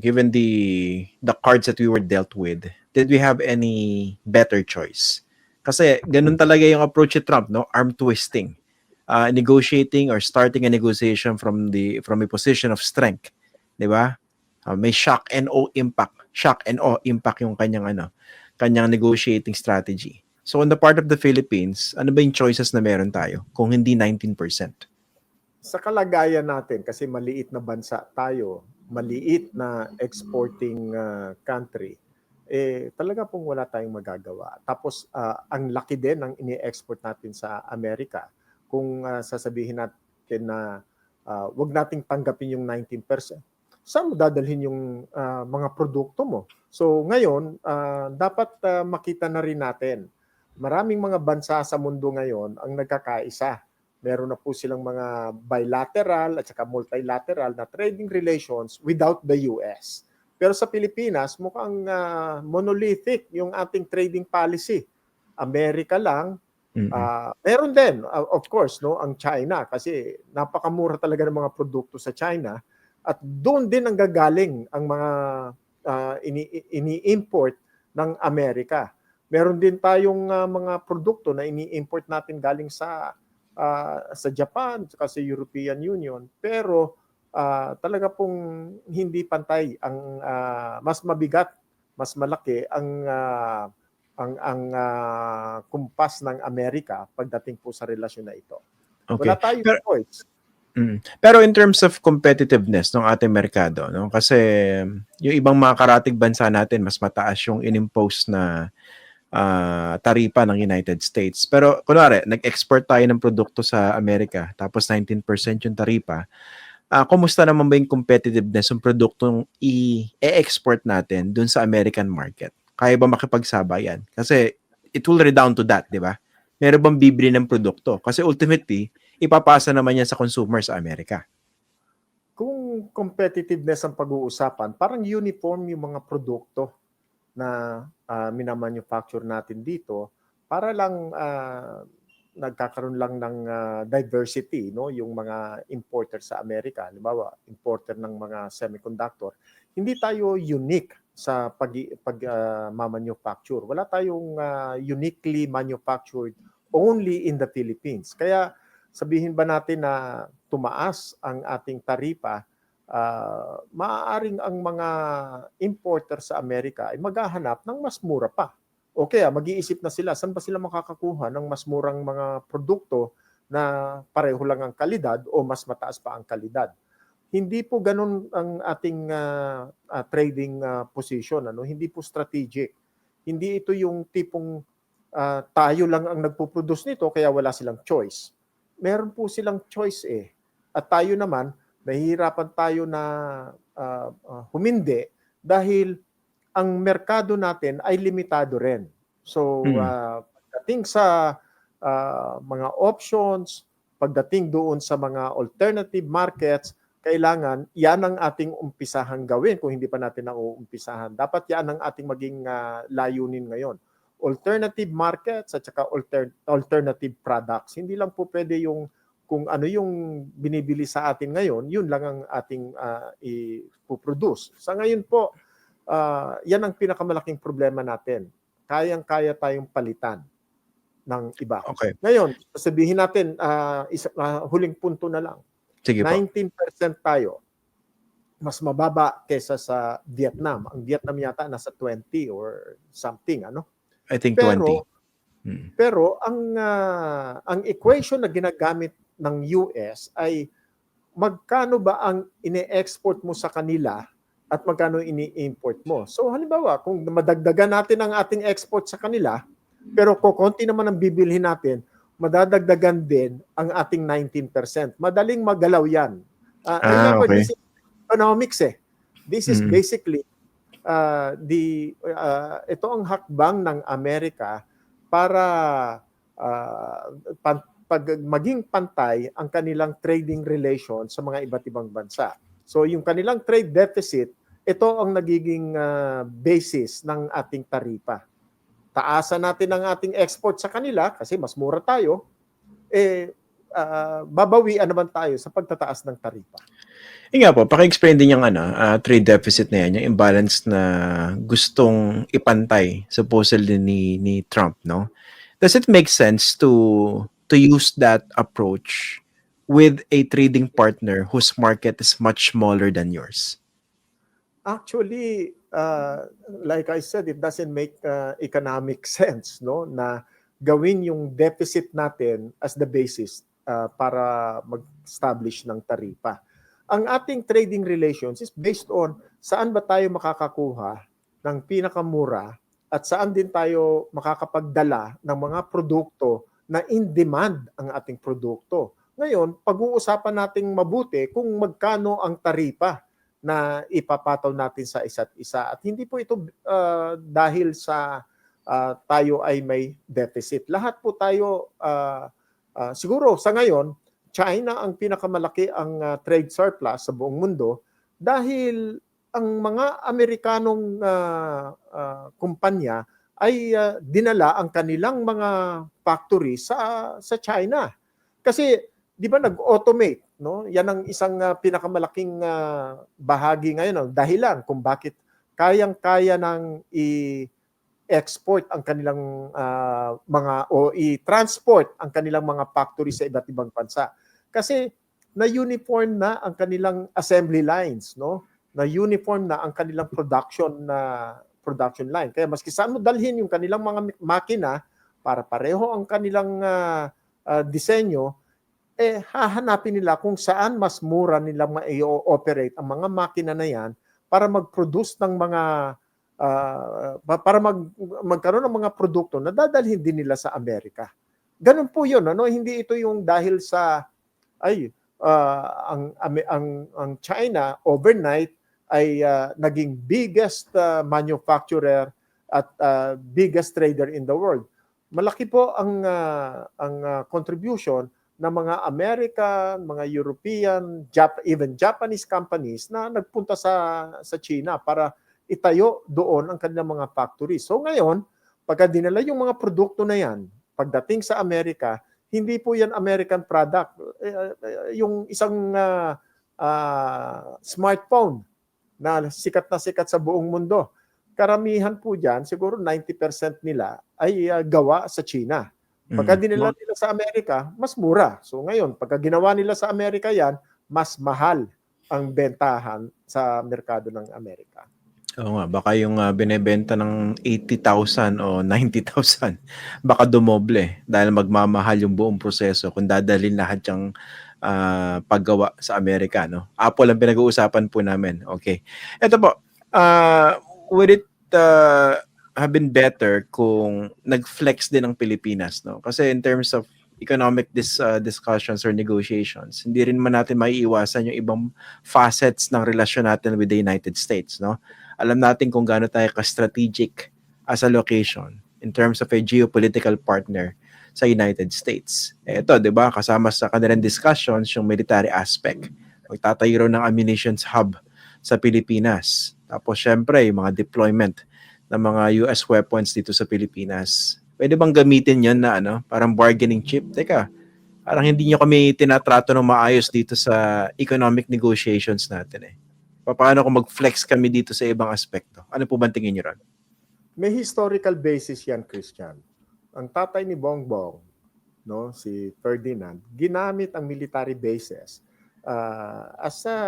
given the cards that we were dealt with, did we have any better choice? Kasi ganun talaga yung approach ni Trump, no? Arm twisting. Negotiating or starting a negotiation from a position of strength, 'di ba? May shock and awe impact yung kanyang negotiating strategy. So on the part of the Philippines, ano ba yung choices na meron tayo kung hindi 19%? Sa kalagayan natin, kasi maliit na bansa tayo, maliit na exporting country, talaga pong wala tayong magagawa. Tapos, ang laki din ng ini-export natin sa Amerika. Kung sasabihin natin na wag nating tanggapin yung 19%, saan mo dadalhin yung mga produkto mo? So ngayon, dapat makita na rin natin, maraming mga bansa sa mundo ngayon ang nagkakaisa. Meron na po silang mga bilateral at saka multilateral na trading relations without the US. Pero sa Pilipinas, mukhang monolithic yung ating trading policy. Amerika lang, meron din, of course, no, ang China, kasi napakamura talaga ng mga produkto sa China at doon din ang gagaling ang mga ini-import ng Amerika. Meron din tayong mga produkto na ini-import natin galing sa Japan at sa European Union, pero talaga pong hindi pantay ang mas mabigat, mas malaki ang kumpas ng Amerika pagdating po sa relasyon na ito. Okay. Wala tayong choice. Pero in terms of competitiveness ng ating merkado, no? Kasi yung ibang mga karatig bansa natin, mas mataas yung inimpose na taripa ng United States. Pero kunwari, nag-export tayo ng produkto sa Amerika, tapos 19% yung taripa. Kumusta naman ba yung competitiveness ng produktong i-export natin dun sa American market? Kaya ba makipagsabayan? Kasi it will redound to that, di ba? Meron bang bibili ng produkto? Kasi ultimately, ipapasa naman yan sa consumer sa Amerika. Kung competitiveness ang pag-uusapan, parang uniform yung mga produkto na minamanufacture natin dito para lang nagkakaroon lang ng diversity, no, yung mga importer sa Amerika. Halimbawa, importer ng mga semiconductor. Hindi tayo unique sa manufacture. Wala tayong uniquely manufactured only in the Philippines. Kaya sabihin ba natin na tumaas ang ating taripa, maaaring ang mga importer sa Amerika ay maghahanap ng mas mura pa. Okay, mag-iisip na sila, saan ba sila makakakuha ng mas murang mga produkto na pareho lang ang kalidad o mas mataas pa ang kalidad. Hindi po ganun ang ating trading position. Hindi po strategic. Hindi ito yung tipong tayo lang ang nagpo-produce nito kaya wala silang choice. Meron po silang choice eh. At tayo naman, nahihirapan tayo na humindi dahil ang merkado natin ay limitado rin. So, pagdating sa mga options, pagdating doon sa mga alternative markets, kailangan yan ang ating umpisahan gawin kung hindi pa natin nauumpisahan. Dapat yan ang ating maging layunin ngayon. Alternative markets at saka alternative products. Hindi lang po pwede yung kung ano yung binibili sa atin ngayon, yun lang ang ating ipoproduce. Sa ngayon po, yan ang pinakamalaking problema natin. Kayang-kaya tayong palitan ng iba. Okay. Ngayon, sabihin natin, huling punto na lang. Sige 19% tayo. Mas mababa kesa sa Vietnam. Ang Vietnam yata nasa 20 or something, ano? I think 20. Pero ang equation na ginagamit ng US ay magkano ba ang ine-export mo sa kanila at magkano ini-import mo. So halimbawa, kung madagdagan natin ang ating export sa kanila, pero kukunti naman ang bibilhin natin, madadagdagan din ang ating 19%. Madaling magalaw yan. Remember, okay. this is economics eh. This is basically ito ang hakbang ng Amerika para maging pantay ang kanilang trading relations sa mga iba't ibang bansa. So yung kanilang trade deficit, ito ang nagiging basis ng ating taripa. Taasan natin ang ating export sa kanila kasi mas mura tayo, babawian naman tayo sa pagtataas ng taripa. Yun nga po, paki-explain din yung trade deficit na yan, yung imbalance na gustong ipantay supposedly ni Trump, no? Does it make sense to use that approach with a trading partner whose market is much smaller than yours? Actually, like I said, it doesn't make economic sense, no, na gawin yung deficit natin as the basis para mag-establish ng taripa. Ang ating trading relations is based on saan ba tayo makakakuha ng pinakamura at saan din tayo makakapagdala ng mga produkto na in demand ang ating produkto. Ngayon, pag-uusapan nating mabuti kung magkano ang taripa na ipapataw natin sa isa't isa. At hindi po ito dahil sa tayo ay may deficit. Lahat po tayo, siguro sa ngayon, China ang pinakamalaki ang trade surplus sa buong mundo dahil ang mga Amerikanong kumpanya ay dinala ang kanilang mga factory sa China. Kasi 'di ba nag-automate, no? Yan ang isang pinakamalaking bahagi ngayon, dahilan kung bakit kayang-kaya ng i-export ang kanilang o i-transport ang kanilang mga factory sa iba't ibang bansa. Kasi na-uniform na ang kanilang assembly lines, no? Na-uniform na ang kanilang production line. Kaya maski saan mo dalhin yung kanilang mga makina para pareho ang kanilang disenyo, hahanapin nila kung saan mas mura nila ma-operate ang mga makina na yan para mag-produce ng mga para magkaroon ng mga produkto na dadalhin din nila sa Amerika. Ganun po 'yun, ano? Hindi ito yung dahil sa ang China overnight ay naging biggest manufacturer at biggest trader in the world. Malaki po ang contribution ng mga American, mga European, even Japanese companies na nagpunta sa China para itayo doon ang kanilang mga factories. So ngayon, pagka dinala yung mga produkto na yan, pagdating sa Amerika, hindi po yan American product. Yung isang smartphone na sikat sa buong mundo, karamihan po dyan, siguro 90% nila ay gawa sa China. Pagka dinala nila sa Amerika, mas mura. So ngayon, pagka ginawa nila sa Amerika yan, mas mahal ang bentahan sa merkado ng Amerika. Oo nga, baka yung binebenta ng 80,000 o 90,000, baka dumoble dahil magmamahal yung buong proseso kung dadalhin lahat yung paggawa sa Amerika, no? Apple ang pinag-uusapan po namin. Okay. Ito po, would it have been better kung nag-flex din ang Pilipinas, no? Kasi in terms of economic discussions or negotiations, hindi rin man natin maiiwasan yung ibang facets ng relasyon natin with the United States, no? Alam natin kung gaano tayo ka-strategic as a location in terms of a geopolitical partner sa United States. Ito, di ba, kasama sa kanilang discussions yung military aspect. Magtatayo raw ng ammunitions hub sa Pilipinas. Tapos, syempre, yung mga deployment ng mga US weapons dito sa Pilipinas. Pwede bang gamitin yun na parang bargaining chip? Teka, parang hindi nyo kami tinatrato ng maayos dito sa economic negotiations natin eh. Paano kung mag-flex kami dito sa ibang aspekto? Ano po ba tingin nyo ron? May historical basis yan, Christian. Ang tatay ni Bongbong, no, si Ferdinand, ginamit ang military bases as a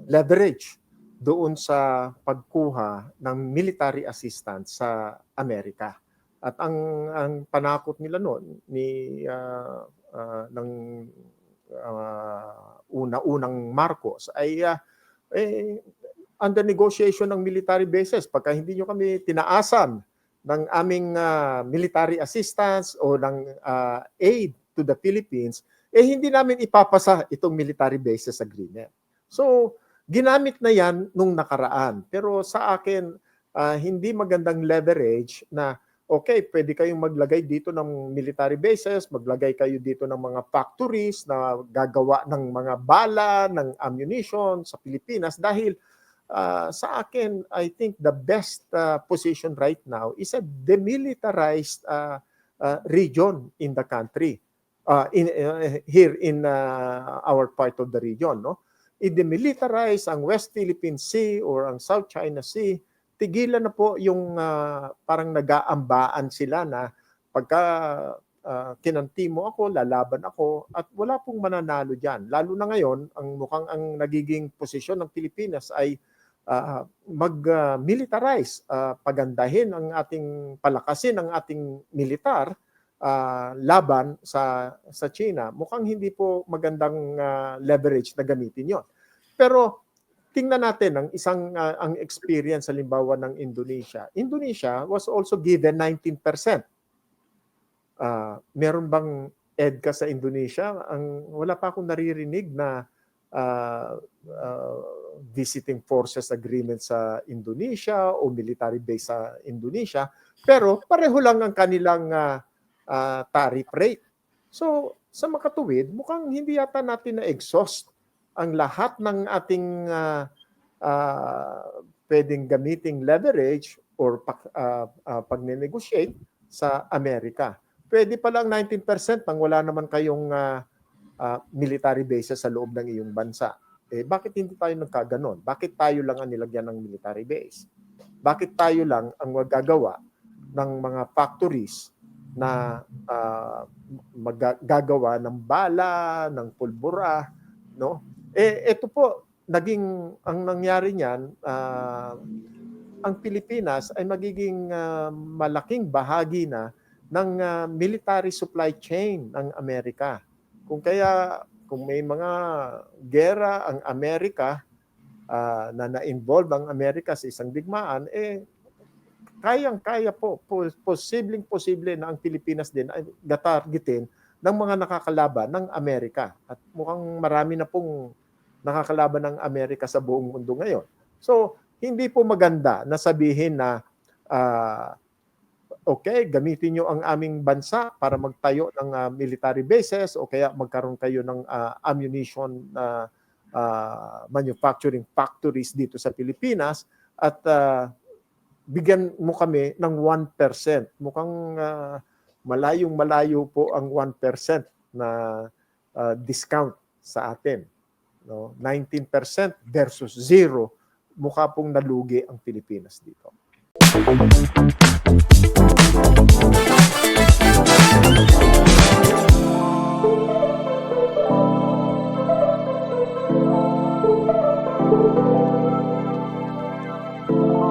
leverage doon sa pagkuha ng military assistance sa Amerika. At ang panakot nila noon ng unang Marcos ay under negotiation ng military bases. Pagka hindi nyo kami tinaasan ng aming military assistance o ng aid to the Philippines, hindi namin ipapasa itong military bases agreement. So, ginamit na yan nung nakaraan. Pero sa akin, hindi magandang leverage na okay, pwede kayong maglagay dito ng military bases, maglagay kayo dito ng mga factories na gagawa ng mga bala, ng ammunition sa Pilipinas dahil sa akin, I think the best position right now is a demilitarized region in the country. here in our part of the region, no? I-demilitarize ang West Philippine Sea or ang South China Sea, tigilan na po yung parang nag-aambaan sila na pagka kinanti mo ako, lalaban ako, at wala pong mananalo dyan. Lalo na ngayon, mukhang ang nagiging posisyon ng Pilipinas ay mag-militarize, pagandahin ang ating, palakasin ang ating militar laban sa China. Mukhang hindi po magandang leverage na gamitin yon. Pero tingnan natin ang experience halimbawa ng Indonesia. Indonesia was also given 19%. Meron bang EDCA sa Indonesia? Wala pa akong naririnig na visiting forces agreement sa Indonesia o military base sa Indonesia. Pero pareho lang ang kanilang tariff rate. So, sa makatuwid, mukhang hindi yata natin na-exhaust ang lahat ng ating pwedeng gamiting leverage or pag-negotiate sa Amerika. Pwede pa lang 19% nang wala naman kayong military bases sa loob ng iyong bansa. Bakit hindi tayo nagkaganon? Bakit tayo lang ang nilagyan ng military base? Bakit tayo lang ang magagawa ng mga factories na magagawa ng bala, ng pulbura, no? Ito po, ang nangyari niyan, ang Pilipinas ay magiging malaking bahagi na ng military supply chain ng Amerika. Kung may mga gera ang Amerika na na-involve ang Amerika sa isang digmaan, kayang-kaya po, posible na ang Pilipinas din ay gatargetin ng mga nakakalaban ng Amerika. At mukhang marami na pong nakakalaban ng Amerika sa buong mundo ngayon. So, hindi po maganda na sabihin na okay, gamitin nyo ang aming bansa para magtayo ng military bases o kaya magkaroon kayo ng ammunition manufacturing factories dito sa Pilipinas at bigyan mo kami ng 1%. Mukhang malayong-malayo po ang 1% na discount sa atin. No? 19% versus 0, mukha pong nalugi ang Pilipinas dito.